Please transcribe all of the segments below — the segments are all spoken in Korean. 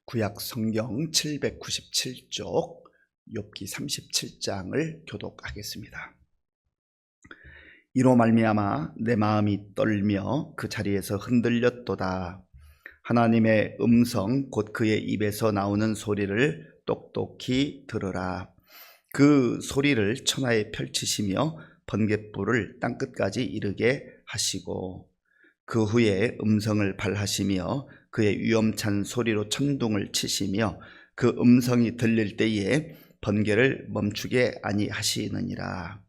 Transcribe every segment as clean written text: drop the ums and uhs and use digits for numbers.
구약 성경 797쪽 욥기 37장을 교독하겠습니다. 이로 말미암아 내 마음이 떨며 그 자리에서 흔들렸도다. 하나님의 음성 곧 그의 입에서 나오는 소리를 똑똑히 들으라. 그 소리를 천하에 펼치시며 번갯불을 땅끝까지 이르게 하시고 그 후에 음성을 발하시며 그의 위엄찬 소리로 천둥을 치시며 그 음성이 들릴 때에 번개를 멈추게 아니하시느니라.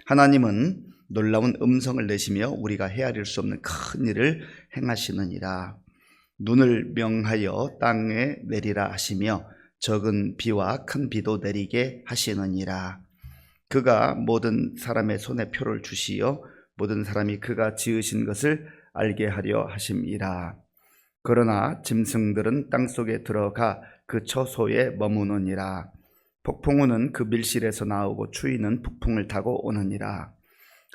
하나님은 놀라운 음성을 내시며 우리가 헤아릴 수 없는 큰 일을 행하시느니라. 눈을 명하여 땅에 내리라 하시며 적은 비와 큰 비도 내리게 하시느니라. 그가 모든 사람의 손에 표를 주시어 모든 사람이 그가 지으신 것을 알게 하려 하심이라. 그러나 짐승들은 땅속에 들어가 그 처소에 머무느니라. 폭풍우는 그 밀실에서 나오고 추위는 북풍을 타고 오느니라.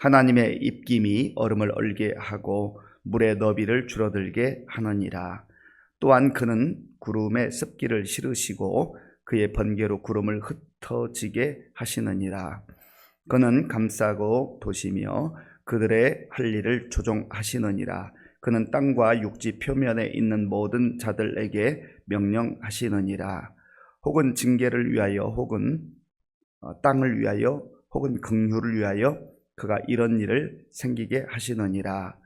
하나님의 입김이 얼음을 얼게 하고 물의 너비를 줄어들게 하느니라. 또한 그는 구름에 습기를 실으시고 그의 번개로 구름을 흩어지게 하시느니라. 그는 감싸고 도시며 그들의 할 일을 조종하시느니라. 그는 땅과 육지 표면에 있는 모든 자들에게 명령하시느니라. 혹은 징계를 위하여 혹은 땅을 위하여 혹은 긍휼을 위하여 그가 이런 일을 생기게 하시느니라.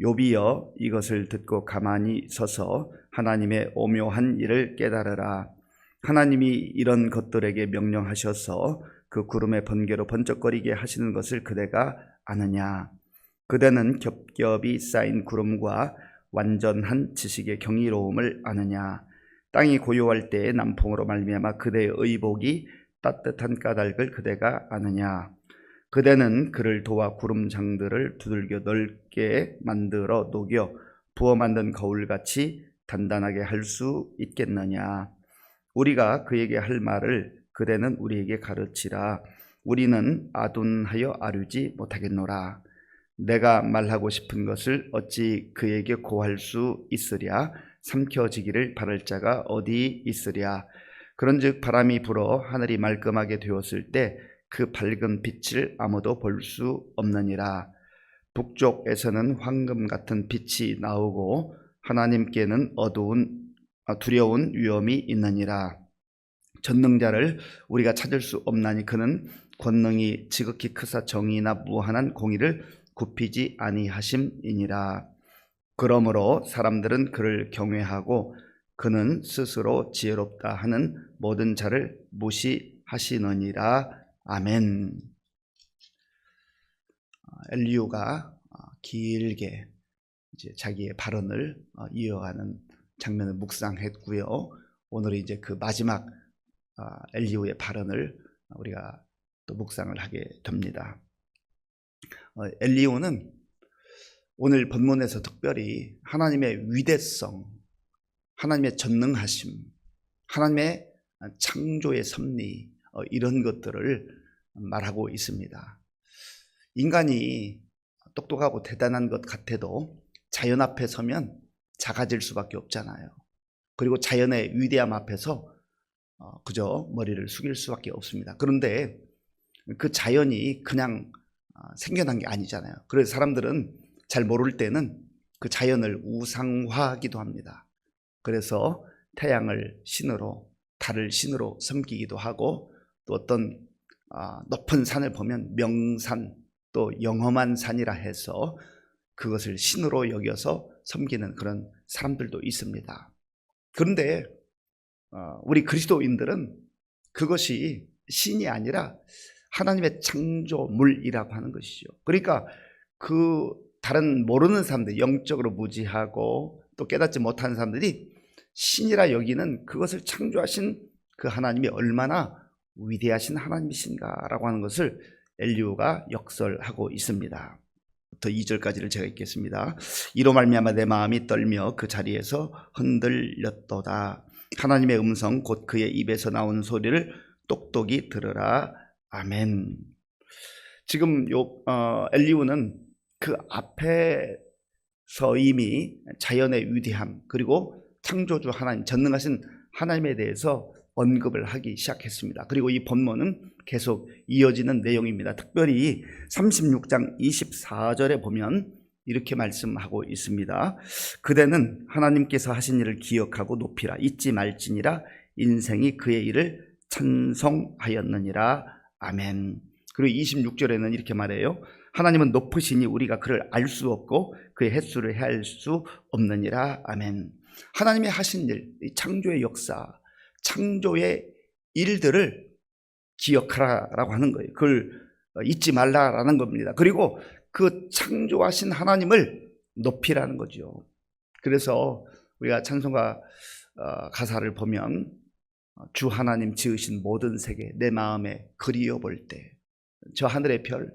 욥이여 이것을 듣고 가만히 서서 하나님의 오묘한 일을 깨달으라. 하나님이 이런 것들에게 명령하셔서 그 구름의 번개로 번쩍거리게 하시는 것을 그대가 아느냐? 그대는 겹겹이 쌓인 구름과 완전한 지식의 경이로움을 아느냐? 땅이 고요할 때에 남풍으로 말미암아 그대의 의복이 따뜻한 까닭을 그대가 아느냐? 그대는 그를 도와 구름장들을 두들겨 넓게 만들어 녹여 부어 만든 거울같이 단단하게 할 수 있겠느냐? 우리가 그에게 할 말을 그대는 우리에게 가르치라. 우리는 아둔하여 아뢰지 못하겠노라. 내가 말하고 싶은 것을 어찌 그에게 고할 수 있으랴? 삼켜지기를 바랄 자가 어디 있으랴? 그런즉 바람이 불어 하늘이 말끔하게 되었을 때 그 밝은 빛을 아무도 볼 수 없느니라. 북쪽에서는 황금 같은 빛이 나오고 하나님께는 두려운 위험이 있느니라. 전능자를 우리가 찾을 수 없나니 그는 권능이 지극히 크사 정의나 무한한 공의를 굽히지 아니하심이니라. 그러므로 사람들은 그를 경외하고 그는 스스로 지혜롭다 하는 모든 자를 무시하시느니라. 아멘. 엘리후가 길게 이제 자기의 발언을 이어가는 장면을 묵상했고요. 오늘 이제 그 마지막 엘리후의 발언을 우리가 또 묵상을 하게 됩니다. 엘리후는 오늘 본문에서 특별히 하나님의 위대성, 하나님의 전능하심, 하나님의 창조의 섭리 이런 것들을 말하고 있습니다. 인간이 똑똑하고 대단한 것 같아도 자연 앞에 서면 작아질 수밖에 없잖아요. 그리고 자연의 위대함 앞에서 그저 머리를 숙일 수밖에 없습니다. 그런데 그 자연이 그냥 생겨난 게 아니잖아요. 그래서 사람들은 잘 모를 때는 그 자연을 우상화하기도 합니다. 그래서 태양을 신으로, 달을 신으로 섬기기도 하고 또 어떤 높은 산을 보면 명산, 또 영험한 산이라 해서 그것을 신으로 여겨서 섬기는 그런 사람들도 있습니다. 그런데 우리 그리스도인들은 그것이 신이 아니라 하나님의 창조물이라고 하는 것이죠. 그러니까 그 다른 모르는 사람들, 영적으로 무지하고 또 깨닫지 못하는 사람들이 신이라 여기는 그것을 창조하신 그 하나님이 얼마나 위대하신 하나님이신가라고 하는 것을 엘리후가 역설하고 있습니다. 더 2절까지를 제가 읽겠습니다. 이로 말미암아 내 마음이 떨며 그 자리에서 흔들렸도다. 하나님의 음성 곧 그의 입에서 나오는 소리를 똑똑히 들으라. 아멘. 지금 엘리후는 그 앞에서 이미 자연의 위대함 그리고 창조주 하나님, 전능하신 하나님에 대해서 언급을 하기 시작했습니다. 그리고 이 본문은 계속 이어지는 내용입니다. 특별히 36장 24절에 보면 이렇게 말씀하고 있습니다. 그대는 하나님께서 하신 일을 기억하고 높이라. 잊지 말지니라. 인생이 그의 일을 찬송하였느니라. 아멘. 그리고 26절에는 이렇게 말해요. 하나님은 높으시니 우리가 그를 알 수 없고 그의 횟수를 헤아릴 수 없느니라. 아멘. 하나님의 하신 일, 창조의 역사, 창조의 일들을 기억하라라고 하는 거예요. 그걸 잊지 말라라는 겁니다. 그리고 그 창조하신 하나님을 높이라는 거죠. 그래서 우리가 찬송가 가사를 보면 주 하나님 지으신 모든 세계 내 마음에 그리워 볼 때 저 하늘의 별,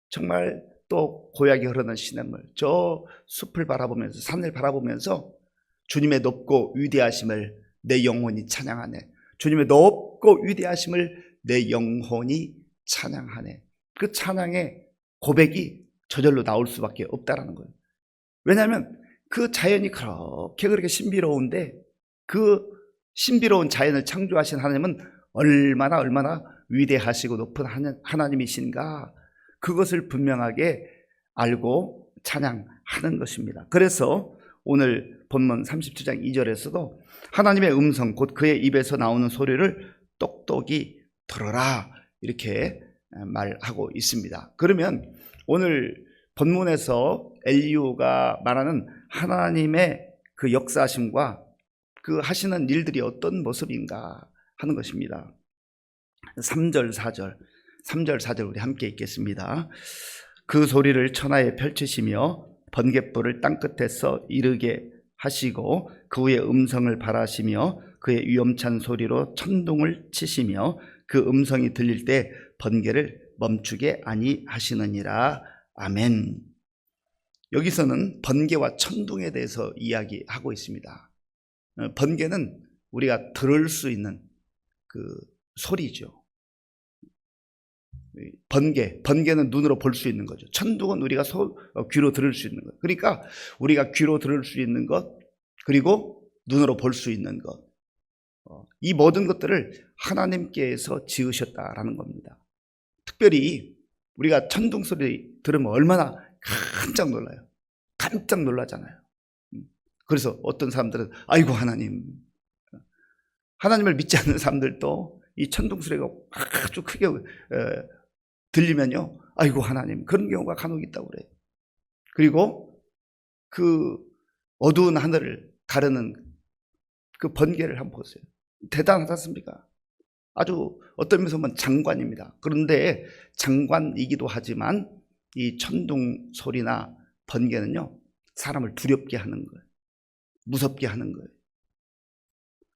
정말 또 고약이 흐르는 시냇물, 저 숲을 바라보면서 산을 바라보면서 주님의 높고 위대하심을 내 영혼이 찬양하네. 주님의 높고 위대하심을 내 영혼이 찬양하네. 그 찬양의 고백이 저절로 나올 수밖에 없다라는 거예요. 왜냐하면 그 자연이 그렇게 신비로운데 그 신비로운 자연을 창조하신 하나님은 얼마나 위대하시고 높은 하나님이신가, 그것을 분명하게 알고 찬양하는 것입니다. 그래서 오늘 본문 37장 2절에서도 하나님의 음성 곧 그의 입에서 나오는 소리를 똑똑히 들어라 이렇게 말하고 있습니다. 그러면 오늘 본문에서 엘리후가 말하는 하나님의 그 역사하심과 그 하시는 일들이 어떤 모습인가 하는 것입니다. 3절 4절 우리 함께 읽겠습니다. 그 소리를 천하에 펼치시며 번갯불을 땅끝에서 이르게 하시고 그 후에 음성을 발하시며 그의 위엄찬 소리로 천둥을 치시며 그 음성이 들릴 때 번개를 멈추게 아니하시느니라. 아멘. 여기서는 번개와 천둥에 대해서 이야기하고 있습니다. 번개는 우리가 들을 수 있는 그 소리죠. 번개는 눈으로 볼 수 있는 거죠. 천둥은 우리가 귀로 들을 수 있는 것. 그러니까 우리가 귀로 들을 수 있는 것, 그리고 눈으로 볼 수 있는 것, 이 모든 것들을 하나님께서 지으셨다라는 겁니다. 특별히 우리가 천둥 소리 들으면 얼마나 깜짝 놀라요. 깜짝 놀라잖아요. 그래서 어떤 사람들은 아이고 하나님을 믿지 않는 사람들도 이 천둥 소리가 아주 크게 들리면요, 아이고 하나님, 그런 경우가 간혹 있다고 그래요. 그리고 그 어두운 하늘을 가르는 그 번개를 한번 보세요. 대단하지 않습니까? 아주 어떤 면에서 보면 장관입니다. 그런데 장관이기도 하지만 이 천둥 소리나 번개는요, 사람을 두렵게 하는 거예요. 무섭게 하는 거예요.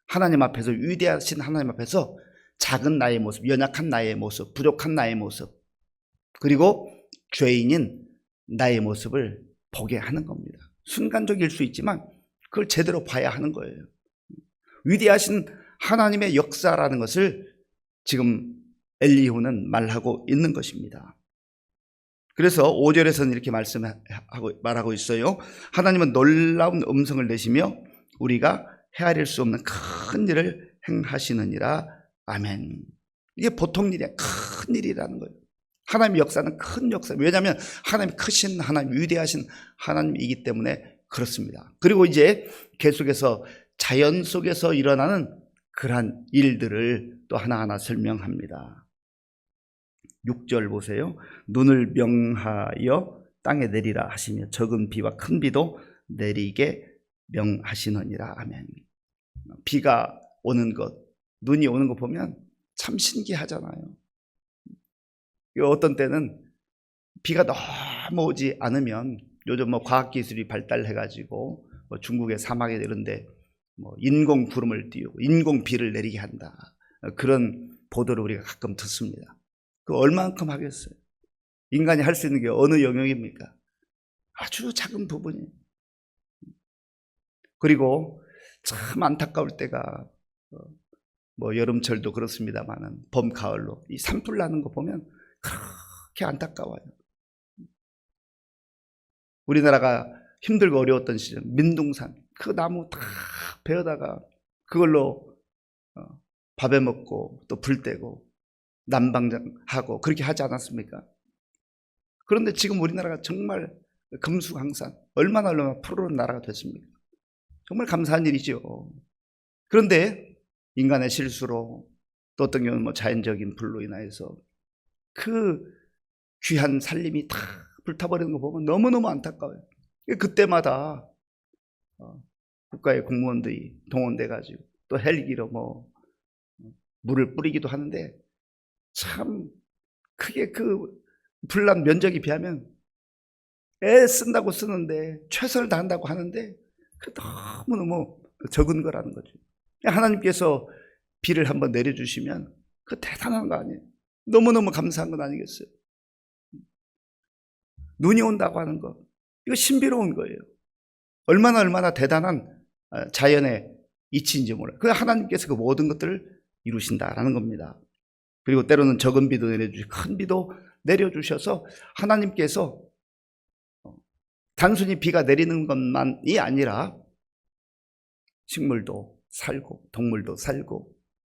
하나님 앞에서, 위대하신 하나님 앞에서 작은 나의 모습, 연약한 나의 모습, 부족한 나의 모습, 그리고 죄인인 나의 모습을 보게 하는 겁니다. 순간적일 수 있지만 그걸 제대로 봐야 하는 거예요. 위대하신 하나님의 역사라는 것을 지금 엘리후는 말하고 있는 것입니다. 그래서 5절에서는 이렇게 말하고 있어요. 하나님은 놀라운 음성을 내시며 우리가 헤아릴 수 없는 큰 일을 행하시느니라. 아멘. 이게 보통 일이야. 큰 일이라는 거예요. 하나님의 역사는 큰 역사. 왜냐하면 하나님 크신 하나님, 위대하신 하나님이기 때문에 그렇습니다. 그리고 이제 계속해서 자연 속에서 일어나는 그러한 일들을 또 하나하나 설명합니다. 6절 보세요. 눈을 명하여 땅에 내리라 하시며 적은 비와 큰 비도 내리게 명하시느니라. 아멘. 비가 오는 것, 눈이 오는 거 보면 참 신기하잖아요. 어떤 때는 비가 너무 오지 않으면 요즘 과학기술이 발달해가지고 중국의 사막에 이런데 인공 구름을 띄우고 인공 비를 내리게 한다. 그런 보도를 우리가 가끔 듣습니다. 그 얼만큼 하겠어요? 인간이 할 수 있는 게 어느 영역입니까? 아주 작은 부분이에요. 그리고 참 안타까울 때가 여름철도 그렇습니다만은 봄, 가을로 이 산불 나는 거 보면 그렇게 안타까워요. 우리나라가 힘들고 어려웠던 시절 민둥산 그 나무 다 베어다가 그걸로 밥에 먹고 또 불 떼고 난방하고 그렇게 하지 않았습니까? 그런데 지금 우리나라가 정말 금수강산 얼마나 푸르른 나라가 됐습니까? 정말 감사한 일이죠. 그런데 인간의 실수로 또 어떤 경우는 뭐 자연적인 불로 인하여서 그 귀한 산림이 다 불타버리는 거 보면 너무너무 안타까워요. 그때마다 국가의 공무원들이 동원돼 가지고 또 헬기로 뭐 물을 뿌리기도 하는데 참 크게 그 불난 면적에 비하면 애 쓴다고 쓰는데 최선을 다한다고 하는데 그 너무너무 적은 거라는 거죠. 하나님께서 비를 한번 내려주시면 그 대단한 거 아니에요? 너무너무 감사한 건 아니겠어요? 눈이 온다고 하는 거 이거 신비로운 거예요. 얼마나 대단한 자연의 이치인지 몰라요. 그 하나님께서 그 모든 것들을 이루신다라는 겁니다. 그리고 때로는 적은 비도 내려주시고 큰 비도 내려주셔서 하나님께서 단순히 비가 내리는 것만이 아니라 식물도 살고 동물도 살고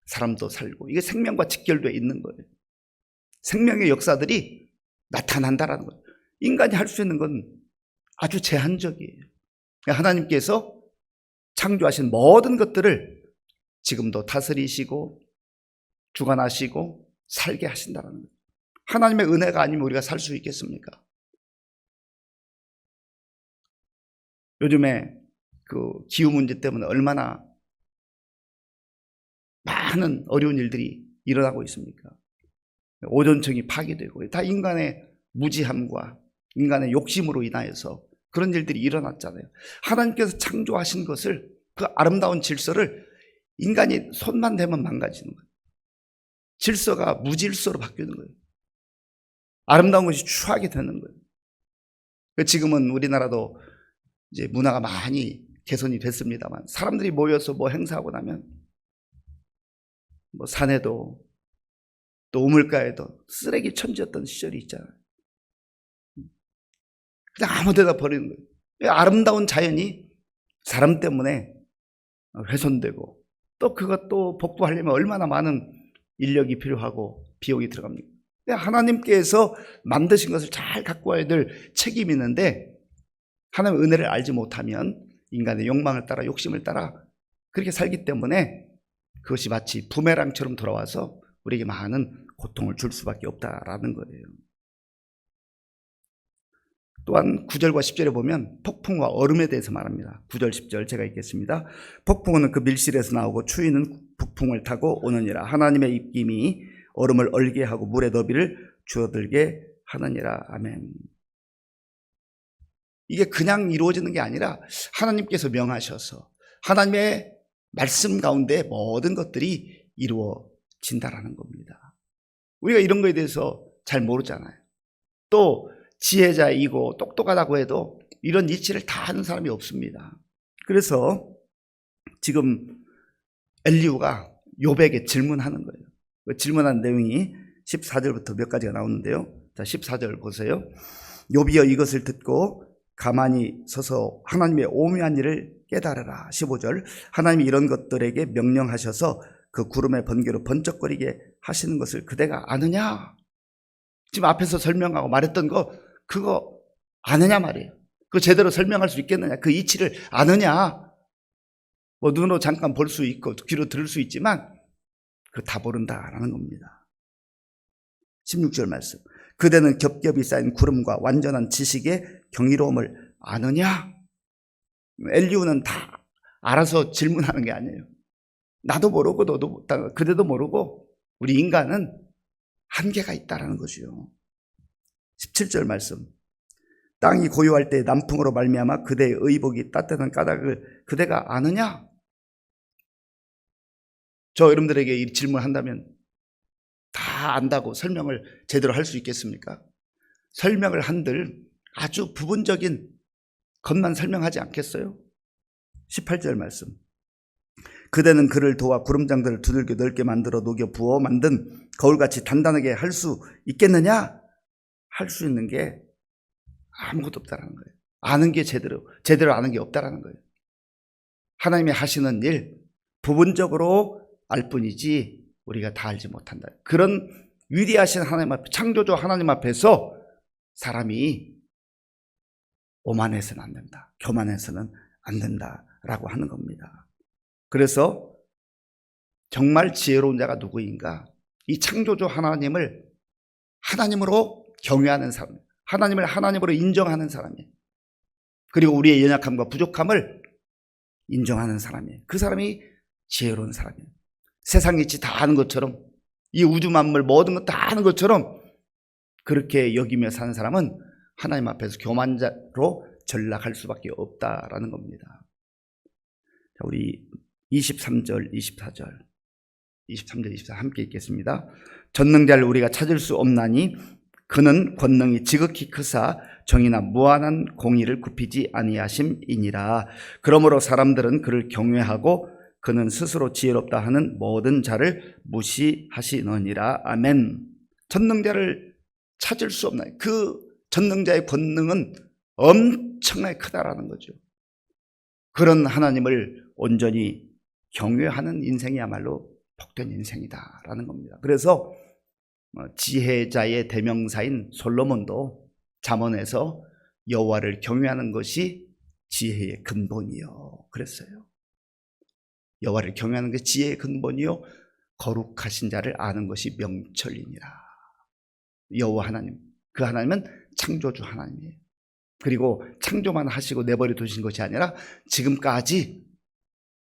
사람도 살고 이게 생명과 직결되어 있는 거예요. 생명의 역사들이 나타난다라는 거예요. 인간이 할 수 있는 건 아주 제한적이에요. 하나님께서 창조하신 모든 것들을 지금도 다스리시고 주관하시고 살게 하신다는 거예요. 하나님의 은혜가 아니면 우리가 살 수 있겠습니까? 요즘에 그 기후 문제 때문에 얼마나 많은 어려운 일들이 일어나고 있습니까? 오존층이 파괴되고 다 인간의 무지함과 인간의 욕심으로 인하여서 그런 일들이 일어났잖아요. 하나님께서 창조하신 것을 그 아름다운 질서를 인간이 손만 대면 망가지는 거예요. 질서가 무질서로 바뀌는 거예요. 아름다운 것이 추하게 되는 거예요. 지금은 우리나라도 이제 문화가 많이 개선이 됐습니다만 사람들이 모여서 뭐 행사하고 나면 뭐 산에도 또 우물가에도 쓰레기 천지였던 시절이 있잖아요. 그냥 아무 데다 버리는 거예요. 아름다운 자연이 사람 때문에 훼손되고 또 그것도 복구하려면 얼마나 많은 인력이 필요하고 비용이 들어갑니까? 하나님께서 만드신 것을 잘 갖고 와야 될 책임이 있는데 하나님의 은혜를 알지 못하면 인간의 욕망을 따라 욕심을 따라 그렇게 살기 때문에 그것이 마치 부메랑처럼 돌아와서 우리에게 많은 고통을 줄 수밖에 없다라는 거예요. 또한 9절과 10절에 보면 폭풍과 얼음에 대해서 말합니다. 9절 10절 제가 읽겠습니다. 폭풍은 그 밀실에서 나오고 추위는 북풍을 타고 오느니라. 하나님의 입김이 얼음을 얼게 하고 물의 너비를 줄어들게 하느니라. 아멘. 이게 그냥 이루어지는 게 아니라 하나님께서 명하셔서 하나님의 말씀 가운데 모든 것들이 이루어진다라는 겁니다. 우리가 이런 거에 대해서 잘 모르잖아요. 또 지혜자이고 똑똑하다고 해도 이런 이치를 다 아는 사람이 없습니다. 그래서 지금 엘리후가 욥에게 질문하는 거예요. 그 질문한 내용이 14절부터 몇 가지가 나오는데요. 자, 14절 보세요. 욥이여 이것을 듣고 가만히 서서 하나님의 오묘한 일을 깨달으라. 15절 하나님이 이런 것들에게 명령하셔서 그 구름의 번개로 번쩍거리게 하시는 것을 그대가 아느냐? 지금 앞에서 설명하고 말했던 거 그거 아느냐 말이에요. 그거 제대로 설명할 수 있겠느냐? 그 이치를 아느냐? 뭐 눈으로 잠깐 볼 수 있고 귀로 들을 수 있지만 그거 다 모른다라는 겁니다. 16절 말씀 그대는 겹겹이 쌓인 구름과 완전한 지식의 경이로움을 아느냐? 엘리후는 다 알아서 질문하는 게 아니에요. 나도 모르고 너도 그대도 모르고 우리 인간은 한계가 있다라는 거죠. 17절 말씀 땅이 고요할 때 남풍으로 말미암아 그대의 의복이 따뜻한 까닭을 그대가 아느냐? 저 여러분들에게 이 질문한다면 다 안다고 설명을 제대로 할 수 있겠습니까? 설명을 한들 아주 부분적인 것만 설명하지 않겠어요? 18절 말씀 그대는 그를 도와 구름장들을 두들겨 넓게 만들어 녹여 부어 만든 거울같이 단단하게 할 수 있겠느냐? 할 수 있는 게 아무것도 없다는 거예요. 아는 게 제대로 아는 게 없다는 거예요. 하나님이 하시는 일 부분적으로 알 뿐이지 우리가 다 알지 못한다. 그런 위대하신 하나님 앞에, 창조주 하나님 앞에서 사람이 오만해서는 안 된다, 교만해서는 안 된다라고 하는 겁니다. 그래서 정말 지혜로운 자가 누구인가? 이 창조주 하나님을 하나님으로 경외하는 사람, 하나님을 하나님으로 인정하는 사람이에요. 그리고 우리의 연약함과 부족함을 인정하는 사람이에요. 그 사람이 지혜로운 사람이에요. 세상 이치 다 아는 것처럼, 이 우주 만물 모든 것 다 아는 것처럼 그렇게 여기며 사는 사람은 하나님 앞에서 교만자로 전락할 수밖에 없다라는 겁니다. 자, 우리 23절, 24절, 23절, 24절 함께 읽겠습니다. 전능자를 우리가 찾을 수 없나니 그는 권능이 지극히 크사 정의나 무한한 공의를 굽히지 아니하심이니라. 그러므로 사람들은 그를 경외하고 그는 스스로 지혜롭다 하는 모든 자를 무시하시느니라. 아멘. 전능자를 찾을 수 없나. 그 전능자의 권능은 엄청나게 크다라는 거죠. 그런 하나님을 온전히 경외하는 인생이야말로 복된 인생이다라는 겁니다. 그래서 지혜자의 대명사인 솔로몬도 잠언에서 여호와를 경외하는 것이 지혜의 근본이요 그랬어요. 여호와를 경외하는 것이 지혜의 근본이요 거룩하신 자를 아는 것이 명철이니라. 여호와 하나님, 그 하나님은 창조주 하나님이에요. 그리고 창조만 하시고 내버려 두신 것이 아니라 지금까지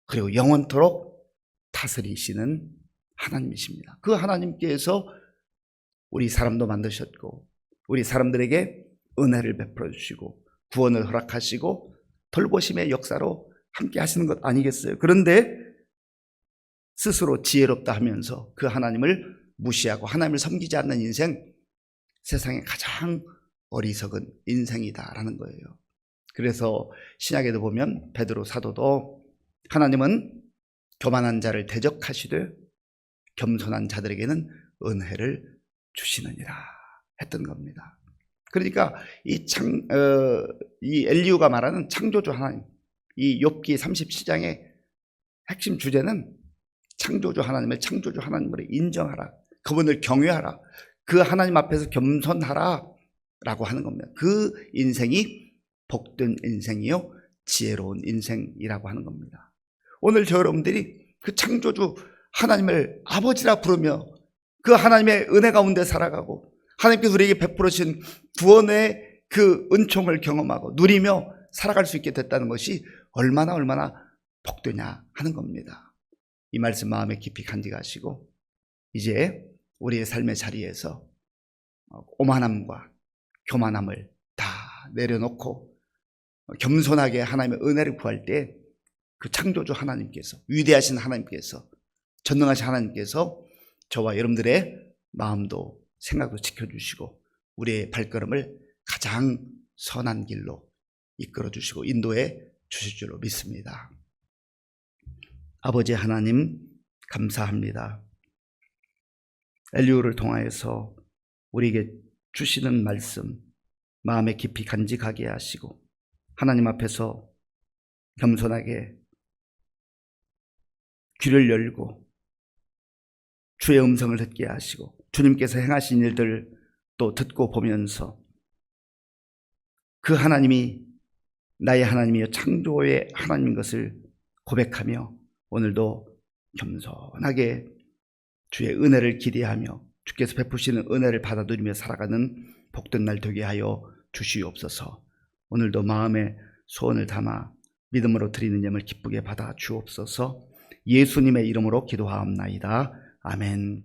그리고 영원토록 다스리시는 하나님이십니다. 그 하나님께서 우리 사람도 만드셨고 우리 사람들에게 은혜를 베풀어 주시고 구원을 허락하시고 돌보심의 역사로 함께 하시는 것 아니겠어요? 그런데 스스로 지혜롭다 하면서 그 하나님을 무시하고 하나님을 섬기지 않는 인생, 세상에 가장 어리석은 인생이다라는 거예요. 그래서 신약에도 보면 베드로 사도도 하나님은 교만한 자를 대적하시되 겸손한 자들에게는 은혜를 주시느니라 했던 겁니다. 그러니까 이 엘리후가 말하는 창조주 하나님, 이 욥기 37장의 핵심 주제는 창조주 하나님을 창조주 하나님으로 인정하라, 그분을 경외하라, 그 하나님 앞에서 겸손하라 라고 하는 겁니다. 그 인생이 복된 인생이요 지혜로운 인생이라고 하는 겁니다. 오늘 저 여러분들이 그 창조주 하나님을 아버지라 부르며 그 하나님의 은혜 가운데 살아가고 하나님께서 우리에게 베풀으신 구원의 그 은총을 경험하고 누리며 살아갈 수 있게 됐다는 것이 얼마나 복되냐 하는 겁니다. 이 말씀 마음에 깊이 간직하시고 이제 우리의 삶의 자리에서 오만함과 교만함을 다 내려놓고 겸손하게 하나님의 은혜를 구할 때 그 창조주 하나님께서, 위대하신 하나님께서, 전능하신 하나님께서 저와 여러분들의 마음도 생각도 지켜주시고 우리의 발걸음을 가장 선한 길로 이끌어주시고 인도해 주실 줄로 믿습니다. 아버지 하나님 감사합니다. 엘리후를 통하여서 우리에게 주시는 말씀 마음에 깊이 간직하게 하시고 하나님 앞에서 겸손하게 귀를 열고 주의 음성을 듣게 하시고 주님께서 행하신 일들을 또 듣고 보면서 그 하나님이 나의 하나님이여 창조의 하나님인 것을 고백하며 오늘도 겸손하게 주의 은혜를 기대하며 주께서 베푸시는 은혜를 받아 누리며 살아가는 복된 날 되게 하여 주시옵소서. 오늘도 마음에 소원을 담아 믿음으로 드리는 예물 기쁘게 받아 주옵소서. 예수님의 이름으로 기도하옵나이다. 아멘.